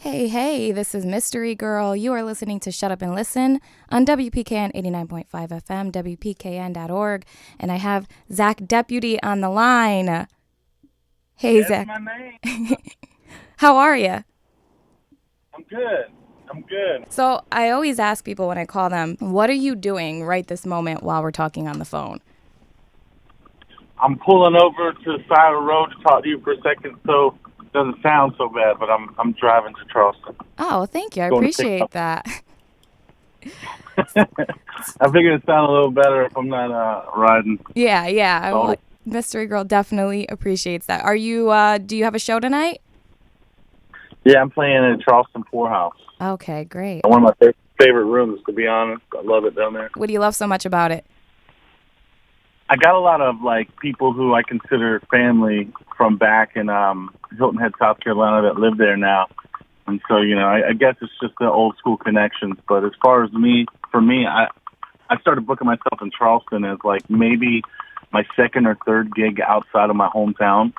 Hey, hey, this is Mystery Girl. You are listening to Shut Up and Listen on WPKN 89.5 FM, WPKN.org. And I have Zach Deputy on the line. Hey, That's Zach. my name. How are you? I'm good. I'm good. So I always ask people when I call them, what are you doing right this moment while we're talking on the phone? I'm pulling over to the side of the road to talk to you for a second, so it doesn't sound so bad. But I'm driving to Charleston, Oh, thank you. I going to pick appreciate up. that. I figured it sound a little better if I'm not riding Yeah. solo. Mystery Girl definitely appreciates that. Are you, do you have a show tonight? Yeah, I'm playing at Charleston Poorhouse. Okay, great. One of my favorite rooms, to be honest. I love it down there. What do you love so much about it? I got a lot of people who I consider family from back in Hilton Head, South Carolina, that live there now. And so, I guess it's just the old school connections. But as far as for me, I started booking myself in Charleston as maybe my second or third gig outside of my hometown.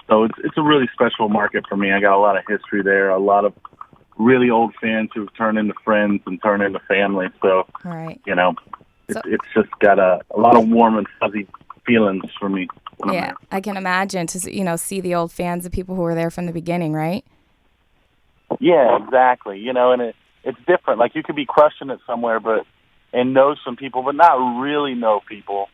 So it's a really special market for me. I got a lot of history there, a lot of really old fans who've turned into friends and turned into family. So, Right. So, it's just got a lot of warm and fuzzy feelings for me when I'm yeah, there. I can imagine to, see the old fans, the people who were there from the beginning, right? Yeah, exactly. And it's different. Like, you could be crushing it somewhere, and know some people, but not really know people.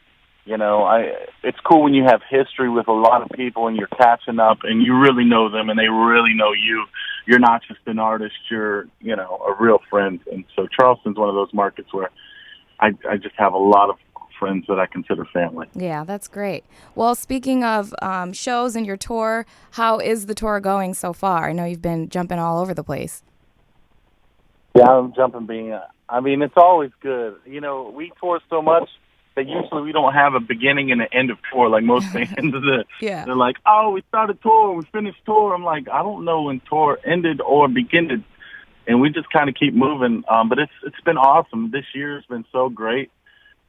It's cool when you have history with a lot of people and you're catching up and you really know them and they really know you. You're not just an artist, you're, a real friend. And so Charleston's one of those markets where I just have a lot of friends that I consider family. Yeah, that's great. Well, speaking of shows and your tour, how is the tour going so far? I know you've been jumping all over the place. Yeah, I'm jumping being. I mean, it's always good. We tour so much that usually we don't have a beginning and an end of tour like most bands. Yeah. They're like, oh, we started tour, we finished tour. I'm like, I don't know when tour ended or beginned, and we just kind of keep moving. But it's been awesome. This year has been so great.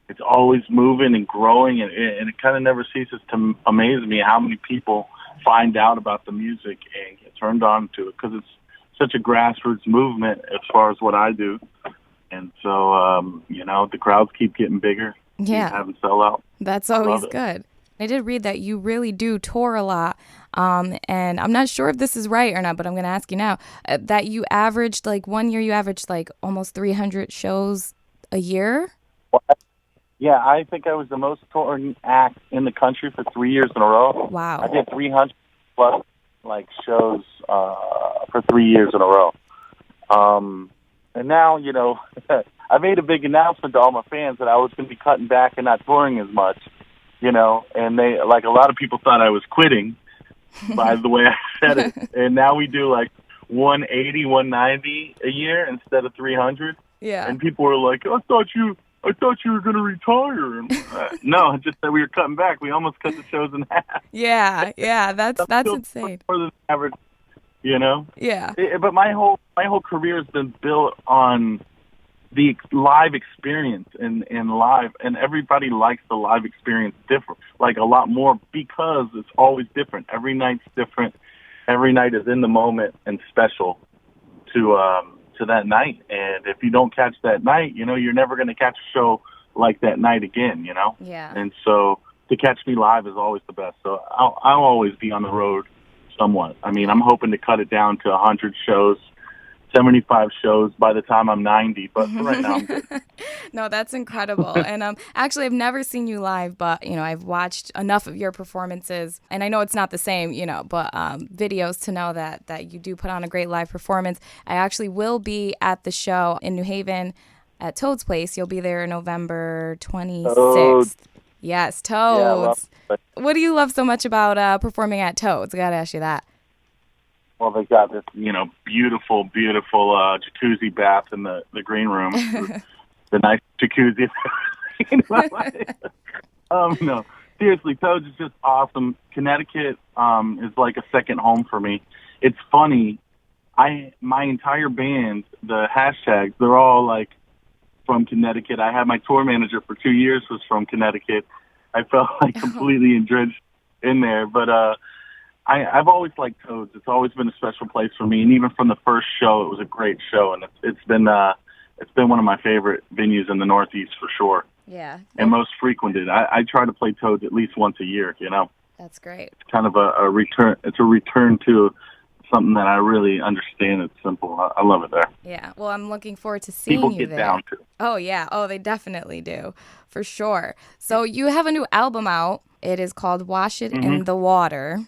It's always moving and growing, and it kind of never ceases to amaze me how many people find out about the music and get turned on to it because it's such a grassroots movement as far as what I do. And so, the crowds keep getting bigger, keep Yeah, having sellout. that's I love always it. good. I did read that you really do tour a lot. And I'm not sure if this is right or not, but I'm going to ask you now that you averaged, like 1 year, you averaged like almost 300 shows a year. Well, yeah, I think I was the most touring act in the country for 3 years in a row. I Wow. did 300 plus shows for 3 years in a row. And now, I made a big announcement to all my fans that I was going to be cutting back and not touring as much, and they, a lot of people thought I was quitting by the way I said it. And now we do 180, 190 a year instead of 300. Yeah. And people were like, I thought you were going to retire. And, no, just that we were cutting back. We almost cut the shows in half. Yeah, that's I'm that's still insane. more than average. Yeah. But my whole career has been built on the live experience and live, and everybody likes the live experience different, a lot more because it's always different. Every night's different. Every night is in the moment and special to that night. And if you don't catch that night, you're never going to catch a show like that night again. Yeah. And so to catch me live is always the best. So I'll always be on the road somewhat. I mean, I'm hoping to cut it down to 100 shows, 75 shows by the time I'm 90. But for right now, I'm good. No, that's incredible. And actually, I've never seen you live, but I've watched enough of your performances, and I know it's not the same, but videos to know that you do put on a great live performance. I actually will be at the show in New Haven at Toad's Place. You'll be there November So 26th. Yes, yeah, I love Toads. it. What do you love so much about performing at Toads? I gotta ask you that. Well, they got this, beautiful, beautiful jacuzzi bath in the green room. The nice jacuzzi. No, seriously, Toads is just awesome. Connecticut is like a second home for me. It's funny. My entire band, the hashtags, they're all from Connecticut. I had my tour manager for 2 years was from Connecticut. I felt completely entrenched in there, but I've always liked Toads. It's always been a special place for me, and even from the first show, it was a great show, and it's been one of my favorite venues in the Northeast for sure, Yeah. and Well, most frequented. I try to play Toads at least once a year. You know, that's great. it's kind of a return. It's a return to something that I really understand. It's simple. I love it there. Yeah. Well, I'm looking forward to People seeing you get there. down to. Oh, yeah. Oh, they definitely do, for sure. So you have a new album out. It is called Wash It Mm-hmm. in the Water.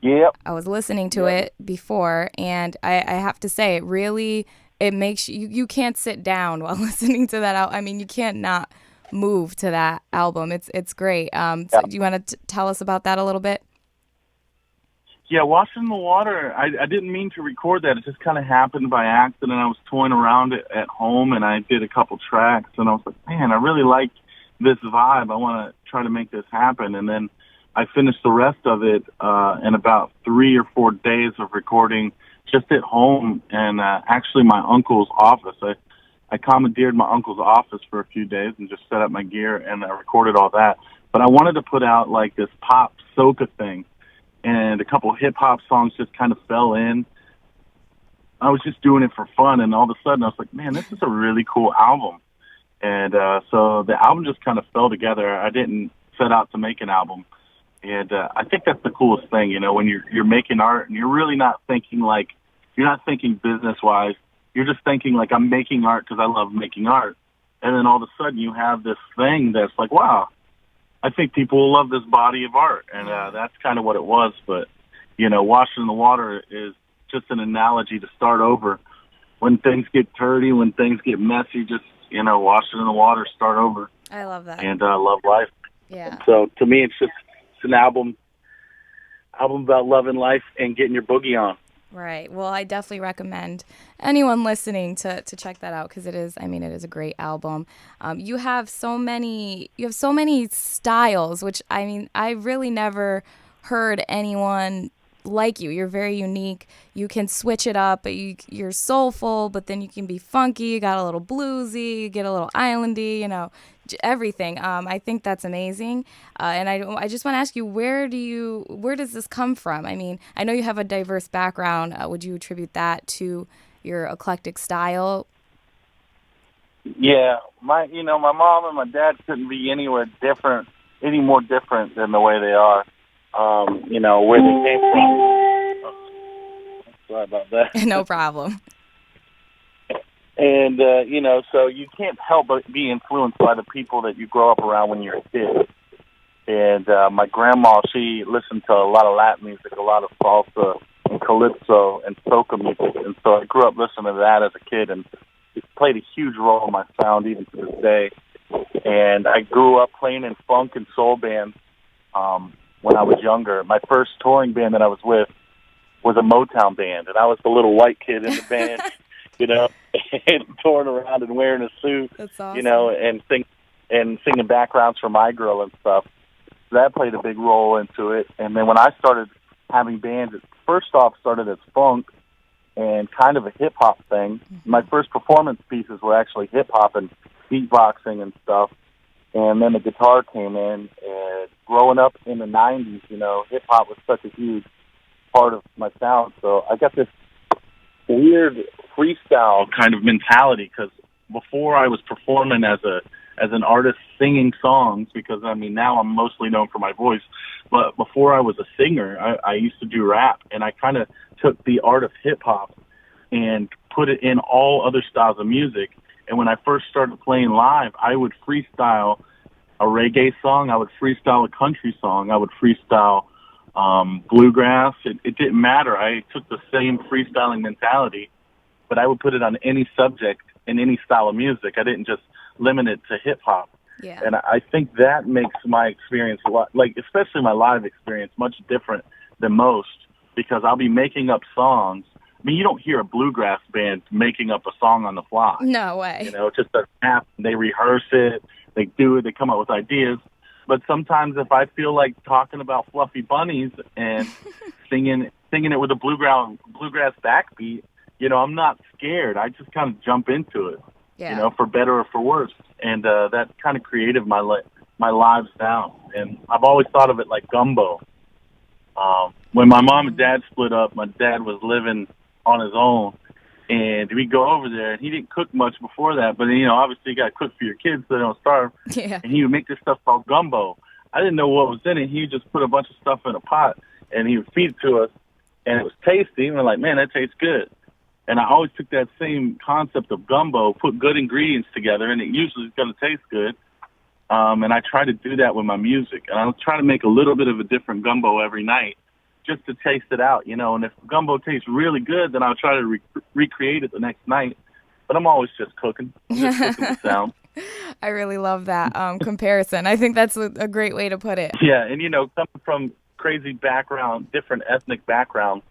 Yep. I was listening to Yep. it before, and I have to say, it makes you can't sit down while listening to that. I mean, you can't not move to that album. It's great. Yeah. So do you want to tell us about that a little bit? Yeah, Washing the Water, I didn't mean to record that. It just kind of happened by accident. I was toying around it at home, and I did a couple tracks, and I was like, man, I really like this vibe. I want to try to make this happen. And then I finished the rest of it in about 3 or 4 days of recording just at home, and actually my uncle's office. I commandeered my uncle's office for a few days and just set up my gear, and I recorded all that. But I wanted to put out like this pop soca thing, and a couple hip hop songs just kind of fell in. I was just doing it for fun, and all of a sudden I was like, man, this is a really cool album. And so the album just kind of fell together. I didn't set out to make an album. And I think that's the coolest thing, you know, when you're making art and you're really not thinking like, you're not thinking business-wise. You're just thinking like, I'm making art because I love making art. And then all of a sudden you have this thing that's like, wow, I think people will love this body of art. And that's kind of what it was. But, you know, Washing the Water is just an analogy to start over. When things get dirty, when things get messy, just, you know, wash it in the water, start over. I love that. And love life. Yeah. And so to me, it's an album about loving life and getting your boogie on. Right. Well, I definitely recommend anyone listening to check that out because it is a great album. You have so many styles, which I really never heard anyone like you. You're very unique. You can switch it up, but you're soulful, but then you can be funky. You got a little bluesy, you get a little islandy, you know, everything. I think that's amazing. And I just want to ask you, where does this come from? I mean, I know you have a diverse background. Would you attribute that to your eclectic style? Yeah, my mom and my dad couldn't be any more different than the way they are. You know, where they came from. Oh, sorry about that. No problem. And, you know, so you can't help but be influenced by the people that you grow up around when you're a kid. And my grandma, she listened to a lot of Latin music, a lot of salsa and calypso and soca music. And so I grew up listening to that as a kid, and it played a huge role in my sound even to this day. And I grew up playing in funk and soul bands when I was younger. My first touring band that I was with was a Motown band, and I was the little white kid in the band. You know, and touring around and wearing a suit, That's awesome. You know, and singing backgrounds for My Girl and stuff. So that played a big role into it. And then when I started having bands, it first off started as funk and kind of a hip hop thing. Mm-hmm. My first performance pieces were actually hip hop and beatboxing and stuff. And then the guitar came in. And growing up in the '90s, you know, hip hop was such a huge part of my sound. So I got this weird freestyle kind of mentality, because before I was performing as an artist singing songs, because I mean now I'm mostly known for my voice, but before I was a singer, I used to do rap, and I kind of took the art of hip hop and put it in all other styles of music. And when I first started playing live, I would freestyle a reggae song, I would freestyle a country song, I would freestyle bluegrass. It didn't matter. I took the same freestyling mentality, but I would put it on any subject in any style of music. I didn't just limit it to hip hop. Yeah. And I think that makes my experience a lot, like especially my live experience, much different than most, because I'll be making up songs. I mean, you don't hear a bluegrass band making up a song on the fly. No way. You know, it just doesn't happen. They rehearse it, they do it, they come up with ideas. But sometimes if I feel like talking about fluffy bunnies and singing it with a bluegrass backbeat, you know, I'm not scared. I just kind of jump into it, You know, for better or for worse. And that kind of created my live sound. And I've always thought of it like gumbo. When my mom and dad split up, my dad was living on his own, and we go over there. And he didn't cook much before that, but obviously you got to cook for your kids so they don't starve. Yeah. And he would make this stuff called gumbo. I didn't know what was in it. He would just put a bunch of stuff in a pot, and he would feed it to us, and it was tasty. And we're like, man, that tastes good. And I always took that same concept of gumbo, put good ingredients together, and it usually is going to taste good. And I try to do that with my music. And I'll try to make a little bit of a different gumbo every night just to taste it out, And if gumbo tastes really good, then I'll try to recreate it the next night. But I'm always just cooking. I'm just cooking the sound. I really love that comparison. I think that's a great way to put it. Yeah, and, coming from crazy background, different ethnic backgrounds,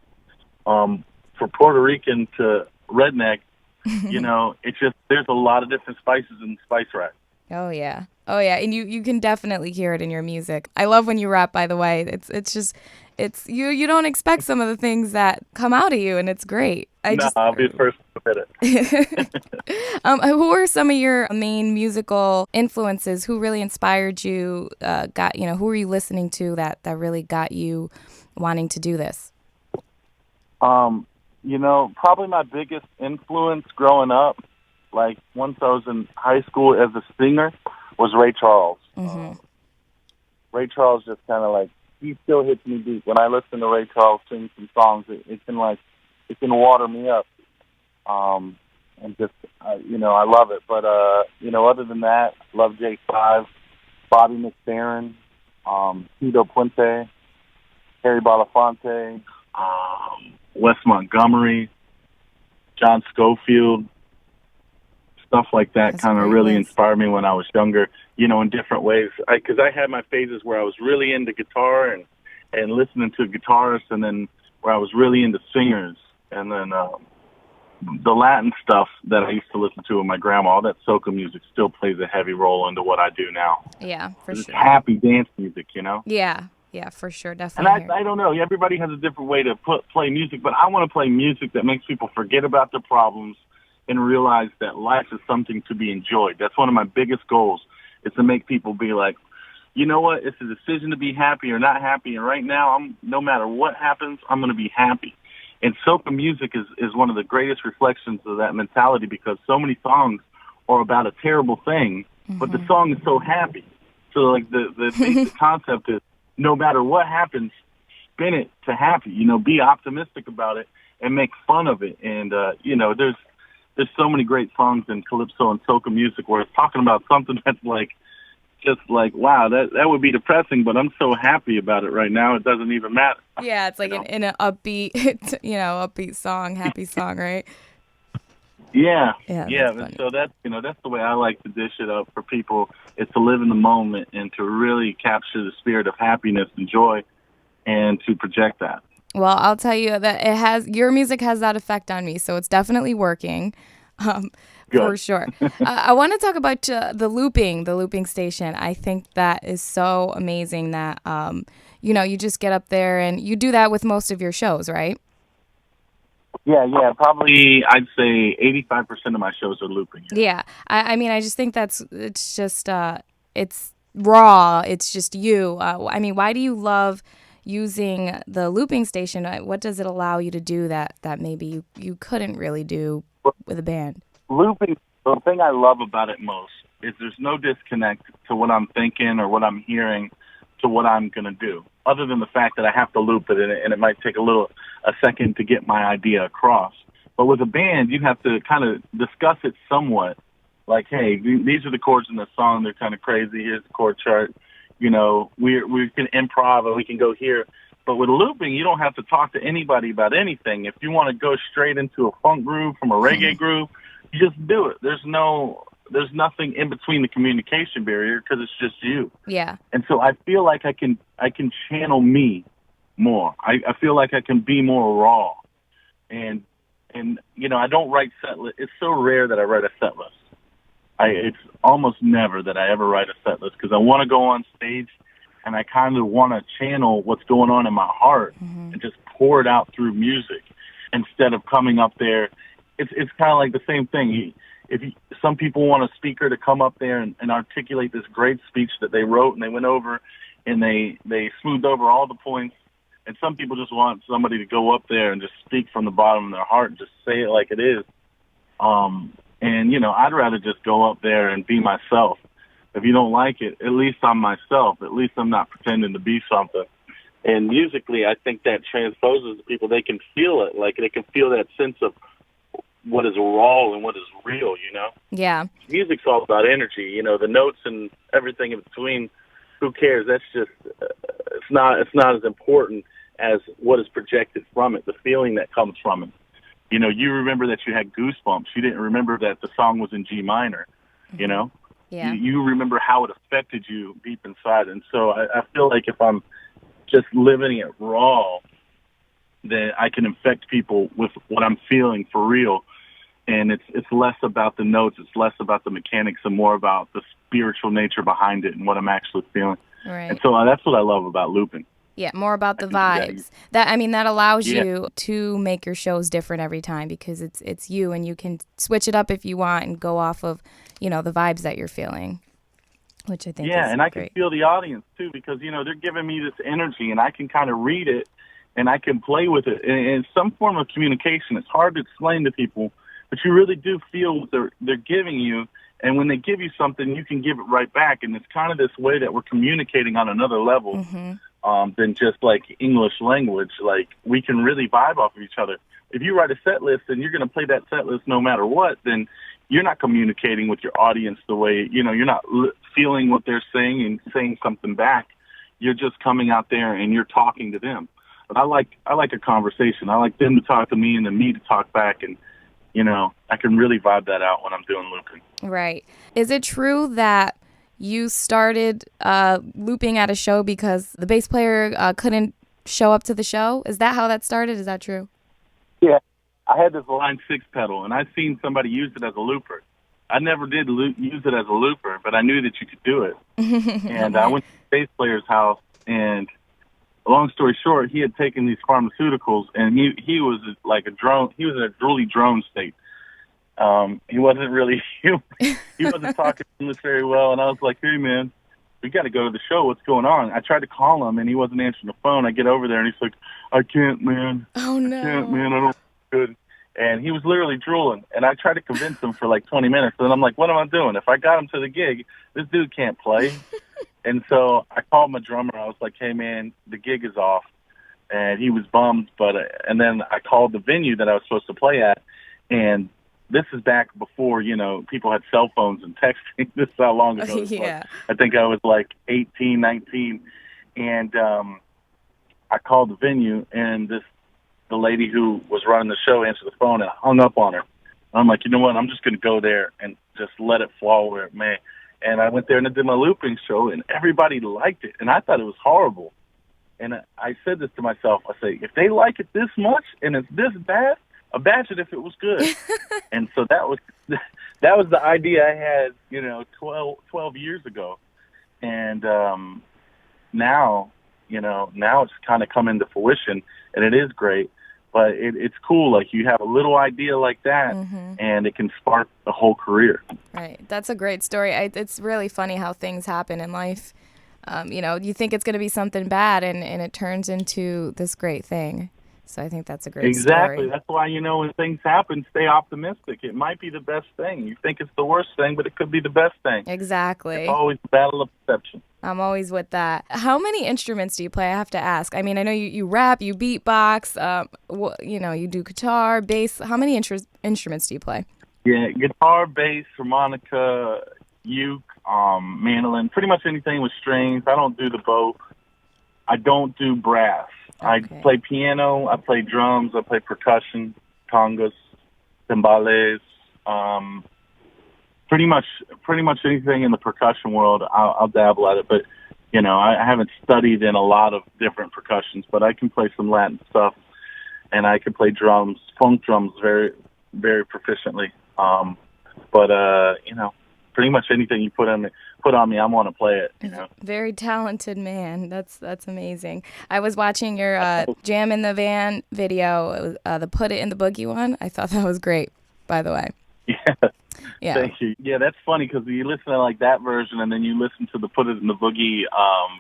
for Puerto Rican to redneck, it's just there's a lot of different spices in the spice rack. Oh yeah, and you can definitely hear it in your music. I love when you rap. By the way, it's you don't expect some of the things that come out of you, and it's great. I'll be the first to admit it. Who are some of your main musical influences? Who really inspired you? Who were you listening to that really got you wanting to do this? Probably my biggest influence growing up, like once I was in high school as a singer, was Ray Charles. Mm-hmm. Ray Charles just kind of he still hits me deep. When I listen to Ray Charles sing some songs, it can water me up. And just, I love it. But, other than that, love J5, Bobby McFerrin, Tito Puente, Harry Belafonte, Wes Montgomery, John Schofield, stuff like that. Kind of really inspired me when I was younger, in different ways. Because I had my phases where I was really into guitar and listening to guitarists, and then where I was really into singers, and then the Latin stuff that I used to listen to with my grandma. All that soca music still plays a heavy role into what I do now. Yeah, for sure. It's happy dance music, Yeah, for sure, definitely. And I don't know. Everybody has a different way to play music, but I want to play music that makes people forget about their problems and realize that life is something to be enjoyed. That's one of my biggest goals, is to make people be like, you know what, it's a decision to be happy or not happy, and right now, no matter what happens, I'm going to be happy. And soca music is one of the greatest reflections of that mentality, because so many songs are about a terrible thing, but the song is so happy. So the basic concept is, no matter what happens, spin it to happy. Be optimistic about it and make fun of it. And there's so many great songs in calypso and soca music where it's talking about something that's wow, that would be depressing, but I'm so happy about it right now. It doesn't even matter. Yeah, it's like in an upbeat, upbeat song, happy song, right? Yeah. And so that's the way I like to dish it up for people, is to live in the moment and to really capture the spirit of happiness and joy, and to project that. Well, I'll tell you that your music has that effect on me, so it's definitely working, for sure. I want to talk about the looping station. I think that is so amazing that you just get up there, and you do that with most of your shows, right? Yeah, probably I'd say 85% of my shows are looping. Yeah, I mean, I just think it's just it's raw. It's just you. Why do you love using the looping station? What does it allow you to do that maybe you couldn't really do with a band? Looping, the thing I love about it most is there's no disconnect to what I'm thinking or what I'm hearing to what I'm going to do, other than the fact that I have to loop it, and it might take a second to get my idea across. But with a band, you have to kind of discuss it somewhat. Like, hey, these are the chords in the song. They're kind of crazy. Here's the chord chart. We can improv and we can go here. But with looping, you don't have to talk to anybody about anything. If you want to go straight into a funk groove from a reggae groove, you just do it. There's nothing in between the communication barrier, because it's just you. Yeah. And so I feel like I can channel me more. I feel like I can be more raw. And I don't write set list. It's so rare that I write a set list. It's almost never that I ever write a set list, because I want to go on stage and I kind of want to channel what's going on in my heart and just pour it out through music instead of coming up there. It's kind of like the same thing. Some people want a speaker to come up there and articulate this great speech that they wrote and they went over and they smoothed over all the points And some people just want somebody to go up there and just speak from the bottom of their heart and just say it like it is. And, I'd rather just go up there and be myself. If you don't like it, at least I'm myself. At least I'm not pretending to be something. And musically, I think that transposes to people. They can feel it. Like, they can feel that sense of what is raw and what is real, Yeah. Music's all about energy, the notes and everything in between. Who cares? That's just, it's not as important as what is projected from it, the feeling that comes from it. You remember that you had goosebumps. You didn't remember that the song was in G minor, Yeah. You remember how it affected you deep inside. And so I feel like if I'm just living it raw, then I can affect people with what I'm feeling for real. And it's less about the notes, it's less about the mechanics, and more about the spiritual nature behind it and what I'm actually feeling. Right. And so that's what I love about looping. Yeah, more about the vibes. That allows Yeah. you to make your shows different every time because it's you, and you can switch it up if you want and go off of, the vibes that you're feeling, which I think is and I great. can feel the audience too because they're giving me this energy and I can kind of read it and I can play with it. And it's some form of communication. It's hard to explain to people, but you really do feel what they're giving you. And when they give you something, you can give it right back. And it's kind of this way that we're communicating on another level than just like English language. Like, we can really vibe off of each other. If you write a set list and you're going to play that set list no matter what, then you're not communicating with your audience the way, you're not feeling what they're saying and saying something back. You're just coming out there and you're talking to them. But I like a conversation. I like them to talk to me and then me to talk back. And, I can really vibe that out when I'm doing looping. Right. Is it true that you started looping at a show because the bass player couldn't show up to the show? Is that how that started? Is that true? Yeah. I had this Line 6 pedal, and I seen somebody use it as a looper. I never did use it as a looper, but I knew that you could do it. And I went to the bass player's house, and long story short, he had taken these pharmaceuticals, and he was like a drone. He was in a drooly drone state. He wasn't really he wasn't talking English very well, and I was like, "Hey, man, we got to go to the show. What's going on?" I tried to call him, and he wasn't answering the phone. I get over there, and he's like, "I can't, man. Oh no, I can't, man. I don't feel good." And he was literally drooling, and I tried to convince him for like 20 minutes. And I'm like, "What am I doing? If I got him to the gig, this dude can't play." And so I called my drummer. I was like, "Hey, man, the gig is off." And he was bummed. And then I called the venue that I was supposed to play at. And this is back before, people had cell phones and texting. This is how long ago it was. Yeah. I think I was like 18, 19. And I called the venue, and the lady who was running the show answered the phone, and I hung up on her. I'm like, you know what? I'm just going to go there and just let it fall where it may. And I went there and I did my looping show, and everybody liked it. And I thought it was horrible. And I said this to myself. I say, if they like it this much and it's this bad, imagine if it was good. And so that was the idea I had, 12 years ago. And now it's kind of come into fruition, and it is great. But it's cool. Like, you have a little idea like that, and it can spark the whole career. Right. That's a great story. It's really funny how things happen in life. You think it's going to be something bad, and it turns into this great thing. So I think that's a great story. Exactly. That's why, when things happen, stay optimistic. It might be the best thing. You think it's the worst thing, but it could be the bbest thing. Exactly. It's always a battle of perception. I'm always with that. How many instruments do you play? I have to ask. I mean, I know you rap, you beatbox, you do guitar, bass. How many instruments do you play? Yeah, guitar, bass, harmonica, uke, mandolin, pretty much anything with strings. I don't do the bow. I don't do brass. Okay. I play piano, I play drums, I play percussion, congas, timbales, pretty much anything in the percussion world. I'll dabble at it, but I haven't studied in a lot of different percussions, but I can play some Latin stuff, and I can play drums, funk drums, very, very proficiently. Pretty much anything you put on me, I want to play it. Very talented man. That's amazing. I was watching your Jam in the Van video, the Put It in the Boogie one. I thought that was great, by the way. Yeah, Yeah. Thank you. Yeah, that's funny because you listen to like that version and then you listen to the Put It in the Boogie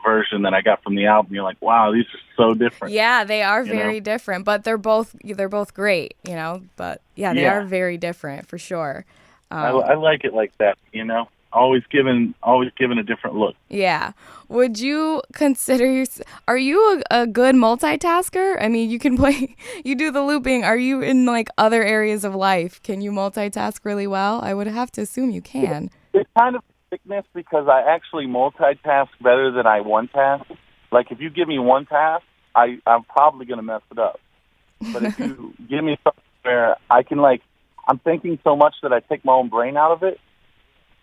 version that I got from the album. You're like, wow, these are so different. Yeah, they are You know? very different, but they're both great, But yeah, they are Yeah, very different for sure. I like it like that. Always given a different look. Yeah. Would you are you a good multitasker? I mean, you can play, you do the looping. Are you in like other areas of life? Can you multitask really well? I would have to assume you can. It's kind of sickness because I actually multitask better than I one task. Like if you give me one task, I'm probably going to mess it up. But if you give me something where I can I'm thinking so much that I take my own brain out of it,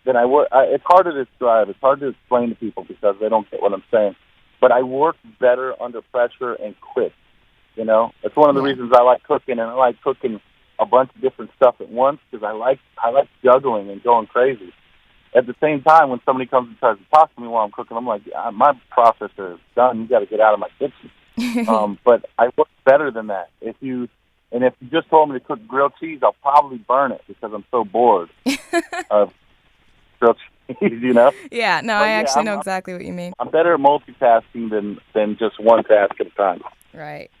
then I work. It's hard to describe. It's hard to explain to people because they don't get what I'm saying. But I work better under pressure and quick. It's one of the Yeah. reasons I like cooking, and I like cooking a bunch of different stuff at once because I like juggling and going crazy. At the same time, when somebody comes and tries to talk to me while I'm cooking, I'm like, my processor is done. You got to get out of my kitchen. But I work better than that. If you just told me to cook grilled cheese, I'll probably burn it because I'm so bored of grilled cheese. Yeah, no, But I yeah, actually know exactly what you mean. I'm better at multitasking than just one task at a time. Right.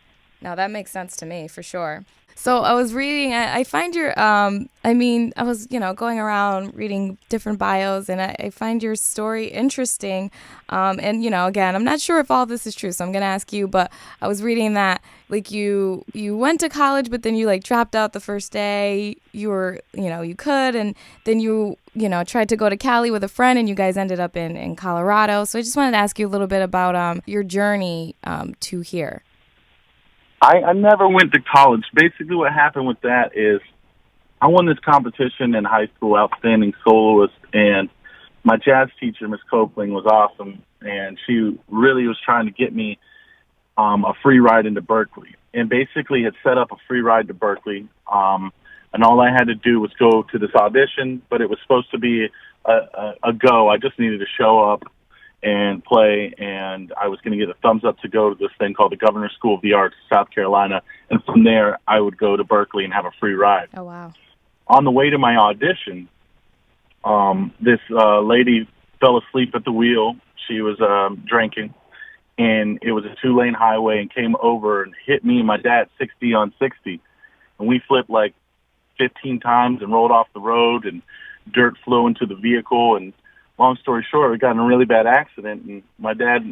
Now that makes sense to me for sure. So I was reading, I find I was, going around reading different bios and I find your story interesting. And, again, I'm not sure if all this is true, so I'm going to ask you, but I was reading that like you went to college, but then you like dropped out the first day you were, you could, and then you tried to go to Cali with a friend and you guys ended up in Colorado. So I just wanted to ask you a little bit about your journey to here. I never went to college. Basically what happened with that is I won this competition in high school, Outstanding Soloist, and my jazz teacher, Miss Copeland, was awesome, and she really was trying to get me a free ride into Berkeley. And basically had set up a free ride to Berkeley, and all I had to do was go to this audition, but it was supposed to be a go. I just needed to show up and play, and I was going to get a thumbs up to go to this thing called the Governor's School of the Arts, South Carolina, and from there I would go to Berkeley and have a free ride. Oh, wow. On the way to my audition, this lady fell asleep at the wheel. She was drinking, and it was a 2-lane highway and came over and hit me and my dad 60 on 60, and we flipped like 15 times and rolled off the road, and dirt flew into the vehicle, and long story short, we got in a really bad accident, and my dad,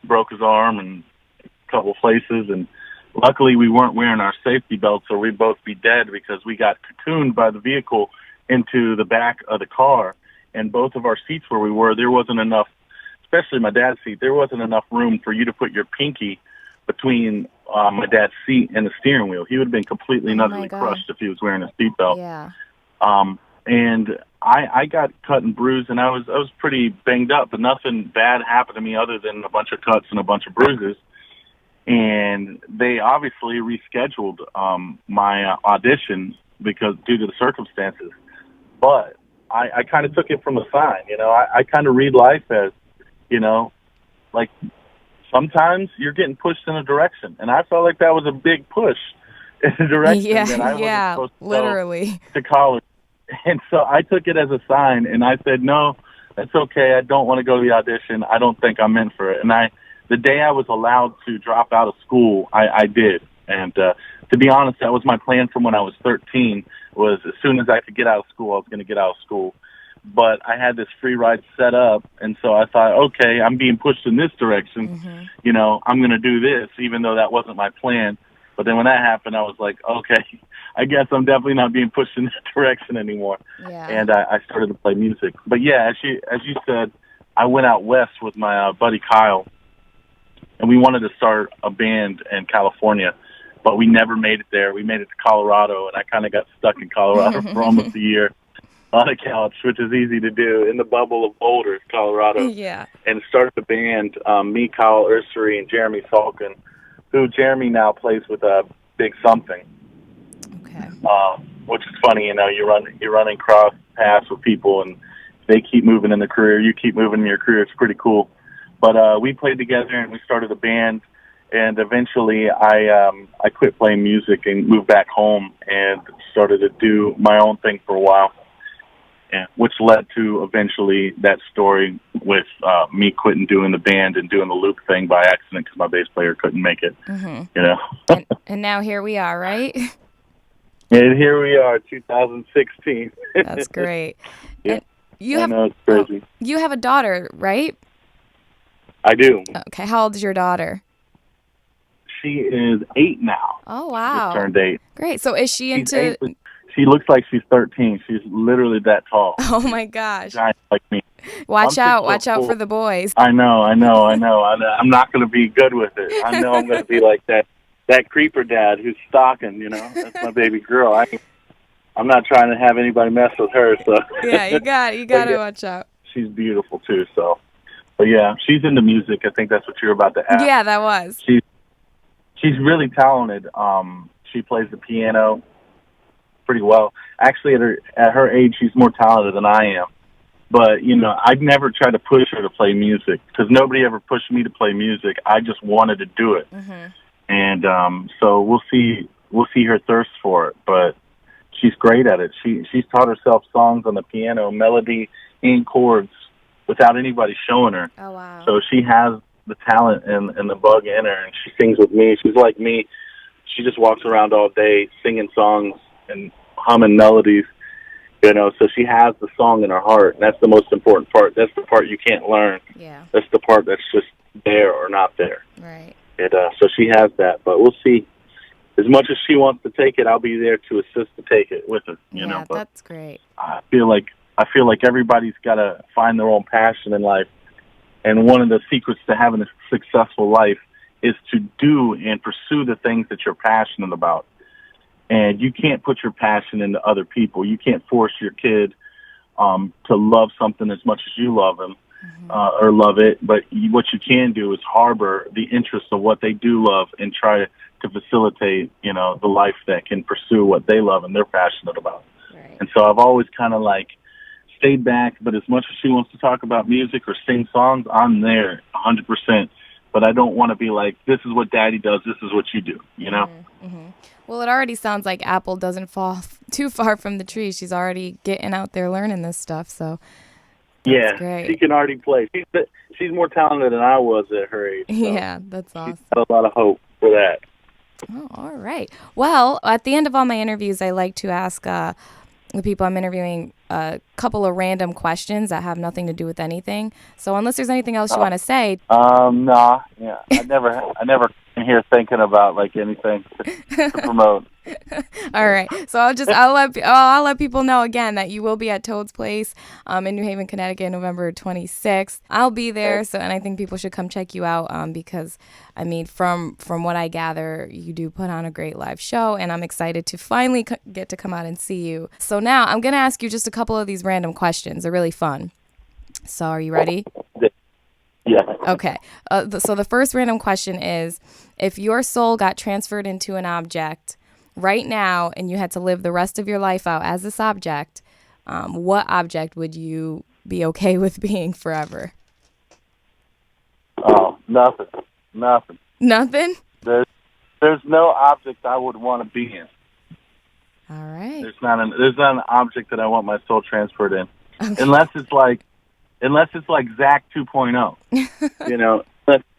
broke his arm in a couple of places, and luckily we weren't wearing our safety belts, or we'd both be dead because we got cocooned by the vehicle into the back of the car, and both of our seats where we were, there wasn't enough, especially my dad's seat, there wasn't enough room for you to put your pinky between my dad's seat and the steering wheel. He would have been completely and utterly crushed if he was wearing a seatbelt. Yeah. And I got cut and bruised, and I was pretty banged up, but nothing bad happened to me other than a bunch of cuts and a bunch of bruises. And they obviously rescheduled my audition because due to the circumstances. But I kind of took it from a sign. I kind of read life as, like sometimes you're getting pushed in a direction, and I felt like that was a big push in a direction that I wasn't supposed to literally go to college. And so I took it as a sign, and I said, no, that's okay. I don't want to go to the audition. I don't think I'm meant for it. And the day I was allowed to drop out of school, I did. And to be honest, that was my plan from when I was 13, was as soon as I could get out of school, I was going to get out of school. But I had this free ride set up, and so I thought, okay, I'm being pushed in this direction. Mm-hmm. I'm going to do this, even though that wasn't my plan. But then when that happened, I was like, okay, I guess I'm definitely not being pushed in this direction anymore. Yeah. And I started to play music. But yeah, as you said, I went out west with my buddy Kyle, and we wanted to start a band in California, but we never made it there. We made it to Colorado, and I kind of got stuck in Colorado for almost a year on a couch, which is easy to do, in the bubble of Boulder, Colorado. Yeah. And started the band, me, Kyle Ursery, and Jeremy Salkin, who Jeremy now plays with Big Something. Okay. Which is funny, you're running cross paths with people, and they keep moving in their career, you keep moving in your career. It's pretty cool. But we played together, and we started a band, and eventually I quit playing music and moved back home and started to do my own thing for a while. Yeah, which led to eventually that story with me quitting doing the band and doing the loop thing by accident because my bass player couldn't make it. You know. And now here we are, right? And here we are, 2016. That's great. Yeah, And you I have know, it's crazy. you have a daughter, right? I do. Okay, how old is your daughter? She is 8 now. Oh, She wow. just turned 8. Great. So is she She's into 8, but she looks like she's 13. She's literally that tall. Oh my gosh. Giant like me. Watch I'm out 6'4". for the boys. I know. I'm not going to be good with it. I know I'm going to be like that creeper dad who's stalking, you know. That's my baby girl. I'm not trying to have anybody mess with her, so. Yeah, you got to watch out. She's beautiful too, so. But yeah, she's into music. I think that's what you were about to ask. Yeah, that was. She's really talented. She plays the piano pretty well. Actually, at her age, she's more talented than I am. But, you know, I'd never try to push her to play music because nobody ever pushed me to play music. I just wanted to do it. And so we'll see her thirst for it. But she's great at it. She's taught herself songs on the piano, melody and chords without anybody showing her. Oh, wow. So she has the talent and the bug in her, and she sings with me. She's like me. She just walks around all day singing songs and humming melodies, you know. So she has the song in her heart, and that's the most important part. That's the part you can't learn. Yeah. That's the part that's just there or not there. Right. And so she has that, but we'll see. As much as she wants to take it, I'll be there to assist to take it with her. You know, but that's great. I feel like everybody's got to find their own passion in life, and one of the secrets to having a successful life is to do and pursue the things that you're passionate about. And you can't put your passion into other people. You can't force your kid to love something as much as you love him or love it. But what you can do is harbor the interest of what they do love and try to facilitate, you know, the life that can pursue what they love and they're passionate about. Right. And so I've always kind of like stayed back, but as much as she wants to talk about music or sing songs, I'm there 100%. But I don't want to be like, this is what daddy does, this is what you do, you know? Well, it already sounds like Apple doesn't fall too far from the tree. She's already getting out there learning this stuff, so that's great. She can already play. She's more talented than I was at her age. So yeah, that's awesome. She's got a lot of hope for that. Oh, all right. Well, at the end of all my interviews, I like to ask the people I'm interviewing a couple of random questions that have nothing to do with anything. So unless there's anything else you want to say. Nah. Yeah. I never came here thinking about like anything to promote. All right. So I'll let people know again that you will be at Toad's Place in New Haven, Connecticut, November 26th. I'll be there. And I think people should come check you out because, I mean, from what I gather, you do put on a great live show, and I'm excited to finally get to come out and see you. So now I'm going to ask you just a couple of these random questions. They're really fun. So are you ready? Yeah. Okay. So the first random question is, if your soul got transferred into an object right now and you had to live the rest of your life out as this object, what object would you be okay with being forever? Oh, nothing. Nothing? There's no object I would want to be in. All right. There's not an object that I want my soul transferred in, okay. unless it's like Zach 2.0. You know,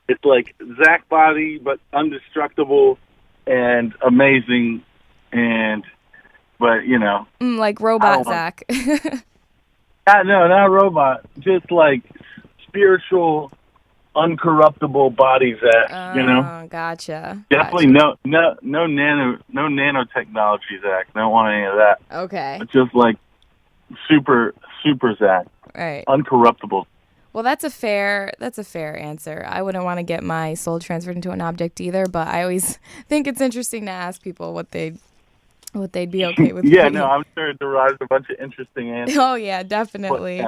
it's like Zach body but indestructible and amazing, but you know, like robot Zach. No, not robot. Just like spiritual, uncorruptible body Zach. You know. Gotcha. Definitely no nanotechnology Zach. Don't want any of that. Okay. Just like super Zach. Right. Uncorruptible. Well, that's a fair answer. I wouldn't want to get my soul transferred into an object either, but I always think it's interesting to ask people what they'd be okay with. Yeah, no, I'm sure it derives a bunch of interesting answers. Oh yeah, definitely.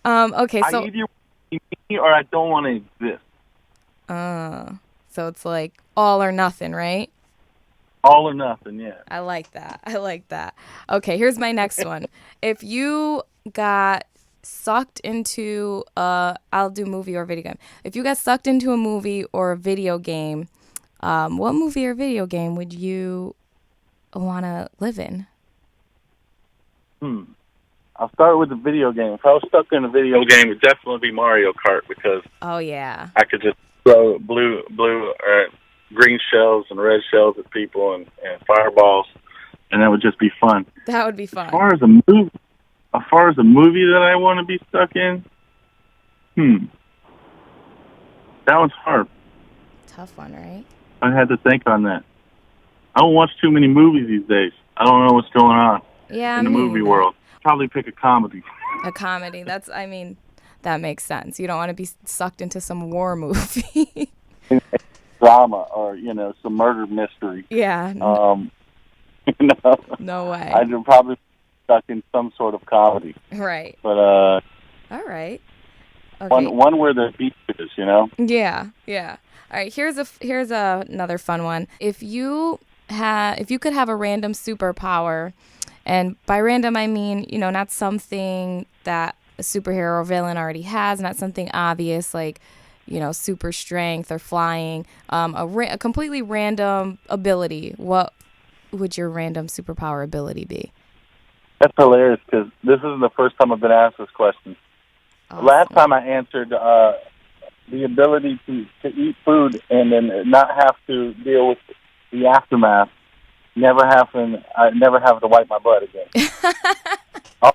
Okay, so I either want me or I don't want to exist. So it's like all or nothing, right? All or nothing, yeah. I like that. Okay, here's my next one. If you got sucked into I'll do movie or video game. If you got sucked into a movie or a video game, what movie or video game would you want to live in? I'll start with the video game. If I was stuck in a video game, it'd definitely be Mario Kart because Oh, yeah. I could just throw blue or green shells and red shells at people and fireballs, and that would just be fun. That would be fun. As far as a movie that I want to be stuck in, that one's hard. Tough one, right? I had to think on that. I don't watch too many movies these days. I don't know what's going on in the movie world. Probably pick a comedy. A comedy. That makes sense. You don't want to be sucked into some war movie. Drama or, some murder mystery. Yeah. No way. I'd probably be stuck in some sort of comedy. Right. But, all right. Okay. One where the beat is, Yeah. All right, here's another fun one. If you could have a random superpower, and by random I mean, not something that a superhero or villain already has, not something obvious like, super strength or flying, a completely random ability, what would your random superpower ability be? That's hilarious because this isn't the first time I've been asked this question. Awesome. Last time I answered the ability to eat food and then not have to deal with the aftermath. I never have to wipe my butt again. I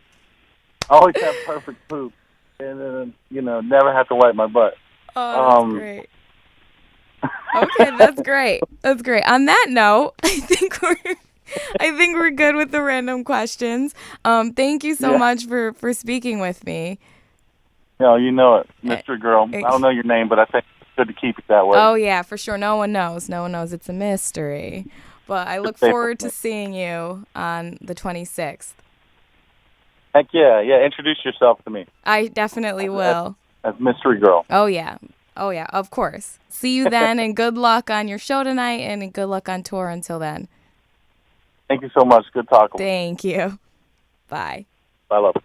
always have perfect poop, and then never have to wipe my butt. Oh, that's great. Okay, that's great. That's great. On that note, I think we're good with the random questions. Thank you so much for speaking with me. No, you know it, Mr. Girl. I don't know your name, but I think it's good to keep it that way. Oh, yeah, for sure. No one knows. It's a mystery. But I look forward to seeing you on the 26th. Heck yeah. Yeah, introduce yourself to me. I definitely will. As Mystery Girl. Oh, yeah, of course. See you then, and good luck on your show tonight, and good luck on tour until then. Thank you so much. Good talking. Thank you. Bye. Bye, love.